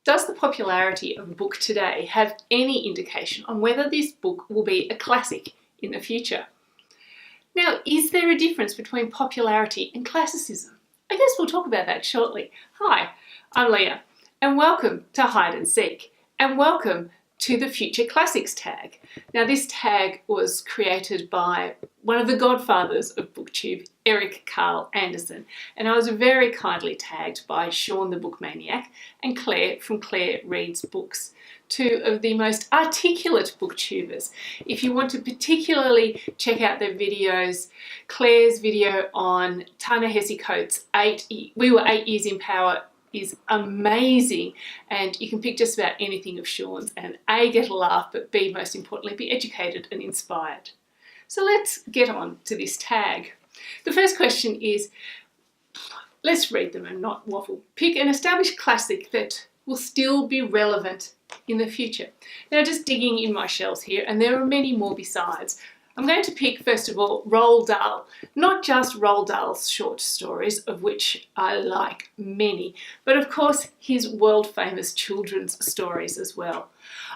Does the popularity of a book today have any indication on whether this book will be a classic in the future? Now, is there a difference between popularity and classicism? I guess we'll talk about that shortly. Hi, I'm Leah, and welcome to Hide and Seek, and welcome to the Future Classics tag. Now, this tag was created by one of the godfathers of BookTube, Eric Karl Anderson, and I was very kindly tagged by Shawn the Book Maniac and Claire from Claire Reads Books, two of the most articulate booktubers. If you want to particularly check out their videos, Claire's video on Ta-Nehisi Coates' We Were 8 Years in Power is amazing, and you can pick just about anything of Shawn's and A, get a laugh, but B, most importantly, be educated and inspired. So let's get on to this tag. The first question is, let's read them and not waffle. Pick an established classic that will still be relevant in the future. Now, just digging in my shelves here, and there are many more besides. I'm going to pick, first of all, Roald Dahl. Not just Roald Dahl's short stories, of which I like many, but of course his world-famous children's stories as well.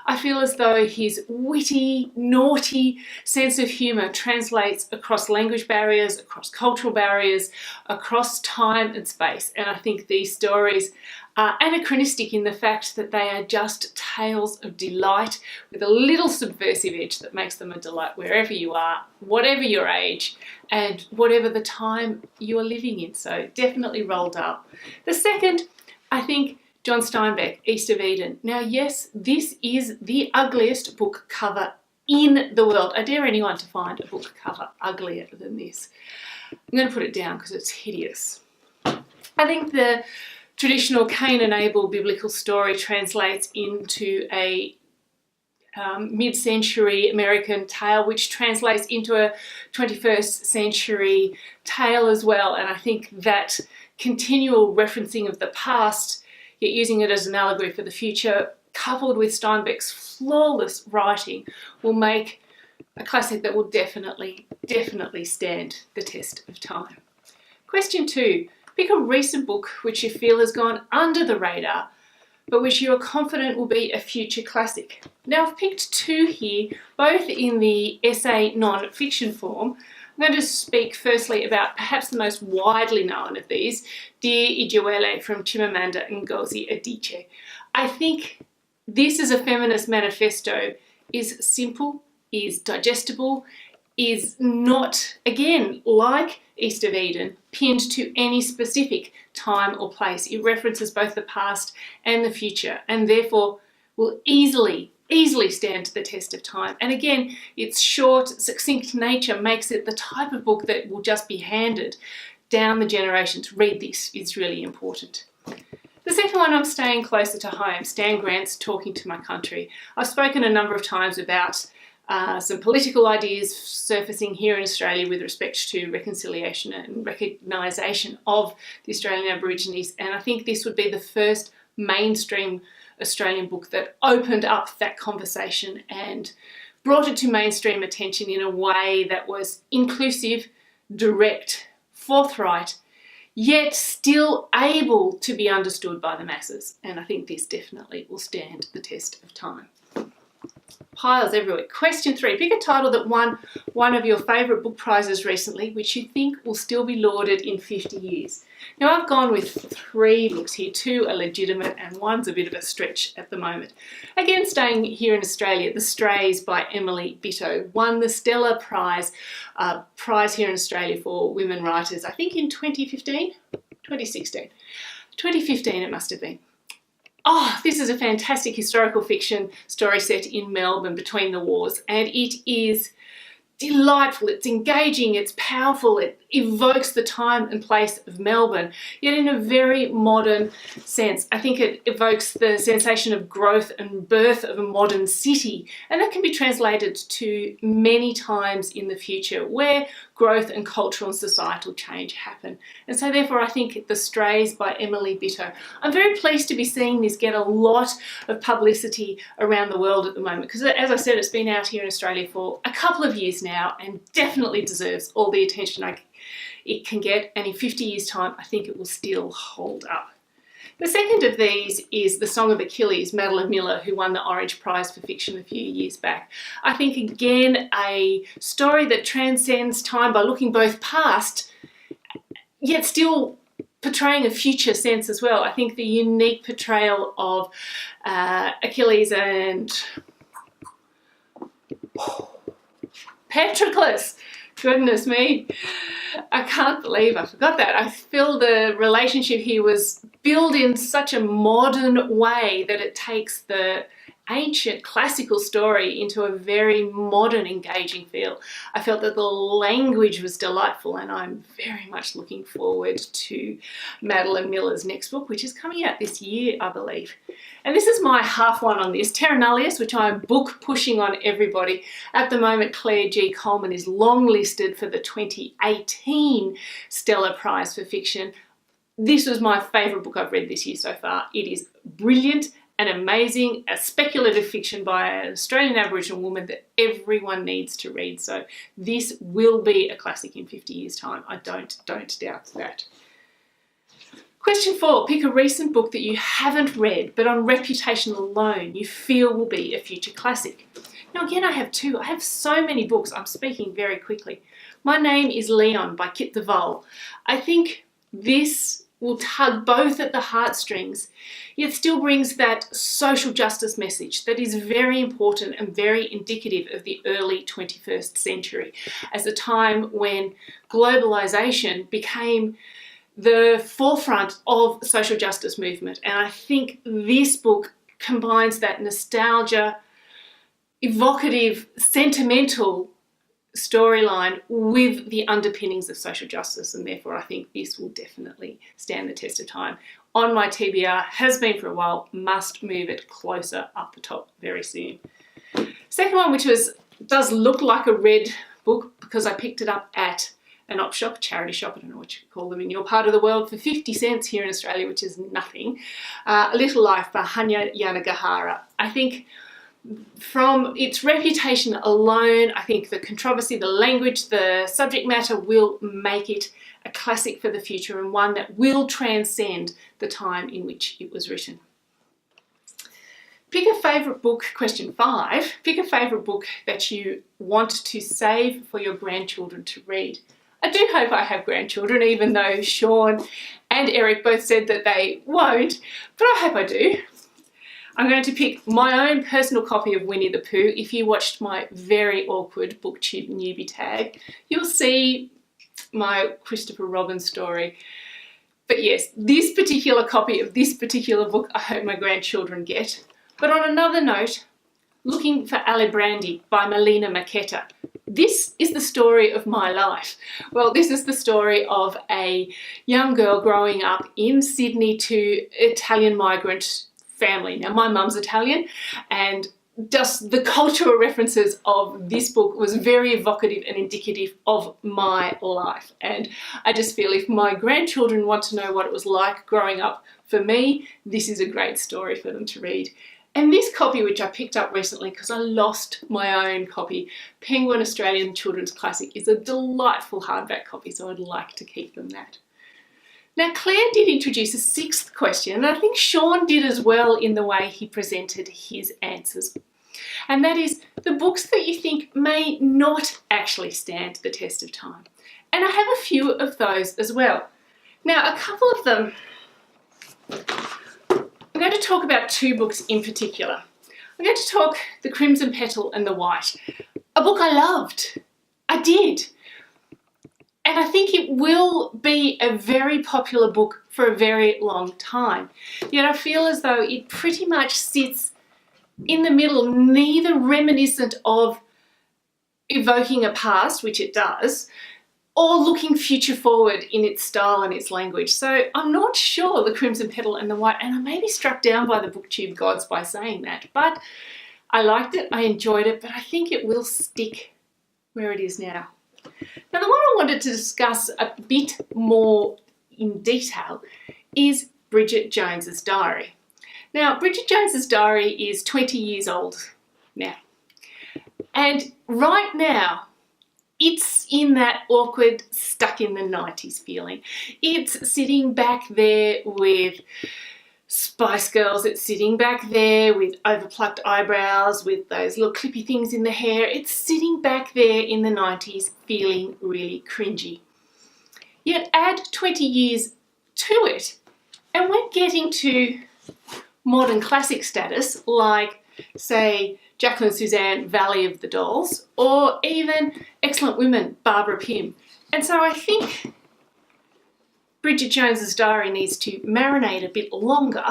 I feel as though his witty, naughty sense of humour translates across language barriers, across cultural barriers, across time and space, and I think these stories are anachronistic in the fact that they are just tales of delight with a little subversive edge that makes them a delight wherever you are, whatever your age, and whatever the time you are living in. So definitely Roald Dahl. The second, I think, John Steinbeck, East of Eden. Now, yes, this is the ugliest book cover in the world. I dare anyone to find a book cover uglier than this. I'm going to put it down because it's hideous. I think the traditional Cain and Abel biblical story translates into a mid-century American tale, which translates into a 21st century tale as well. And I think that continual referencing of the past, yet using it as an allegory for the future, coupled with Steinbeck's flawless writing, will make a classic that will definitely stand the test of time. Question 2. Pick a recent book which you feel has gone under the radar, but which you are confident will be a future classic. Now, I've picked 2 here, both in the essay non-fiction form. I'm going to speak firstly about perhaps the most widely known of these, Dear Ijeawele from Chimamanda Ngozie Adichie. I think this is a feminist manifesto, is simple, is digestible, is not, again, like East of Eden, pinned to any specific time or place. It references both the past and the future, and therefore will easily stand the test of time. And again, its short, succinct nature makes it the type of book that will just be handed down the generations. Read this, it's really important. The second one, I'm staying closer to home, Stan Grant's Talking to My Country. I've spoken a number of times about some political ideas surfacing here in Australia with respect to reconciliation and recognition of the Australian Aborigines, and I think this would be the first mainstream Australian book that opened up that conversation and brought it to mainstream attention in a way that was inclusive, direct, forthright, yet still able to be understood by the masses. And I think this definitely will stand the test of time. Piles everywhere. Question 3. Pick a title that won one of your favourite book prizes recently, which you think will still be lauded in 50 years. Now, I've gone with 3 books here. 2 are legitimate and one's a bit of a stretch at the moment. Again, staying here in Australia, The Strays by Emily Bitto won the Stella Prize here in Australia for women writers, I think in 2015? 2016. 2015 it must have been. Oh, this is a fantastic historical fiction story set in Melbourne between the wars, and it is delightful, it's engaging, it's powerful, it evokes the time and place of Melbourne, yet in a very modern sense. I think it evokes the sensation of growth and birth of a modern city, and that can be translated to many times in the future where growth and cultural and societal change happen. And so therefore I think The Strays by Emily Bitto. I'm very pleased to be seeing this get a lot of publicity around the world at the moment, because as I said, it's been out here in Australia for a couple of years now and definitely deserves all the attention it can get, and in 50 years time I think it will still hold up. The second of these is The Song of Achilles, Madeline Miller, who won the Orange Prize for Fiction a few years back. I think, again, a story that transcends time by looking both past, yet still portraying a future sense as well. I think the unique portrayal of Achilles and Patroclus, goodness me, I can't believe I forgot that. I feel the relationship here was built in such a modern way that it takes the ancient classical story into a very modern, engaging feel. I felt that the language was delightful, and I'm very much looking forward to Madeline Miller's next book, which is coming out this year, I believe. And this is my half one on this, Terra Nullius, which I'm book pushing on everybody. At the moment, Claire.G.Coleman is long listed for the 2018 Stella Prize for Fiction. This was my favourite book I've read this year so far. It is brilliant and amazing, a speculative fiction by an Australian Aboriginal woman that everyone needs to read. So this will be a classic in 50 years' time. I don't doubt that. Question 4, pick a recent book that you haven't read, but on reputation alone you feel will be a future classic. Now again, I have two. I have so many books. I'm speaking very quickly. My Name is Leon by Kit the Waal. I think this will tug both at the heartstrings, yet still brings that social justice message that is very important and very indicative of the early 21st century, as a time when globalization became the forefront of the social justice movement. And I think this book combines that nostalgia, evocative, sentimental storyline with the underpinnings of social justice, and therefore I think this will definitely stand the test of time. On my TBR, has been for a while, must move it closer up the top very soon. Second one, which does look like a red book because I picked it up at an op shop, charity shop, I don't know what you call them in your part of the world, for 50 cents here in Australia, which is nothing. A Little Life by Hanya Yanagihara. I think from its reputation alone, I think the controversy, the language, the subject matter will make it a classic for the future, and one that will transcend the time in which it was written. Pick a favourite book, question 5. Pick a favourite book that you want to save for your grandchildren to read. I do hope I have grandchildren, even though Shawn and Eric both said that they won't, but I hope I do. I'm going to pick my own personal copy of Winnie the Pooh. If you watched my very awkward BookTube newbie tag, you'll see my Christopher Robin story. But yes, this particular copy of this particular book, I hope my grandchildren get. But on another note, Looking for Alibrandi by Melina Marchetta. This is the story of my life. Well, this is the story of a young girl growing up in Sydney to Italian migrant family. Now, my mum's Italian, and just the cultural references of this book was very evocative and indicative of my life. And I just feel if my grandchildren want to know what it was like growing up for me, this is a great story for them to read. And this copy, which I picked up recently because I lost my own copy, Penguin Australian Children's Classic, is a delightful hardback copy, so I'd like to keep them that. Now, Claire did introduce a 6th question, and I think Shawn did as well in the way he presented his answers. And that is the books that you think may not actually stand the test of time. And I have a few of those as well. Now, a couple of them, I'm going to talk about 2 books in particular. I'm going to talk The Crimson Petal and the White, a book I loved. I did. And I think it will be a very popular book for a very long time. Yet I feel as though it pretty much sits in the middle, neither reminiscent of evoking a past, which it does, or looking future forward in its style and its language. So I'm not sure The Crimson Petal and the White, and I may be struck down by the BookTube gods by saying that, but I liked it, I enjoyed it, but I think it will stick where it is now. Now, the one I wanted to discuss a bit more in detail is Bridget Jones's Diary. Now, Bridget Jones's Diary is 20 years old now. And right now, it's in that awkward, stuck in the 90s feeling. It's sitting back there with Spice Girls, it's sitting back there with overplucked eyebrows, with those little clippy things in the hair. It's sitting back there in the 90s feeling really cringy. Yet add 20 years to it and we're getting to modern classic status like, say, Jacqueline Susann, Valley of the Dolls, or even Excellent Women, Barbara Pym. And so I think Bridget Jones's Diary needs to marinate a bit longer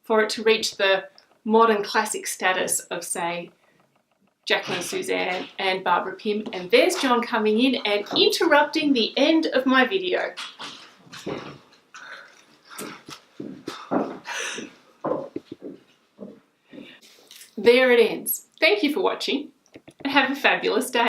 for it to reach the modern classic status of, say, Jacqueline Susann and Barbara Pym. And there's John coming in and interrupting the end of my video. There it ends. Thank you for watching and have a fabulous day.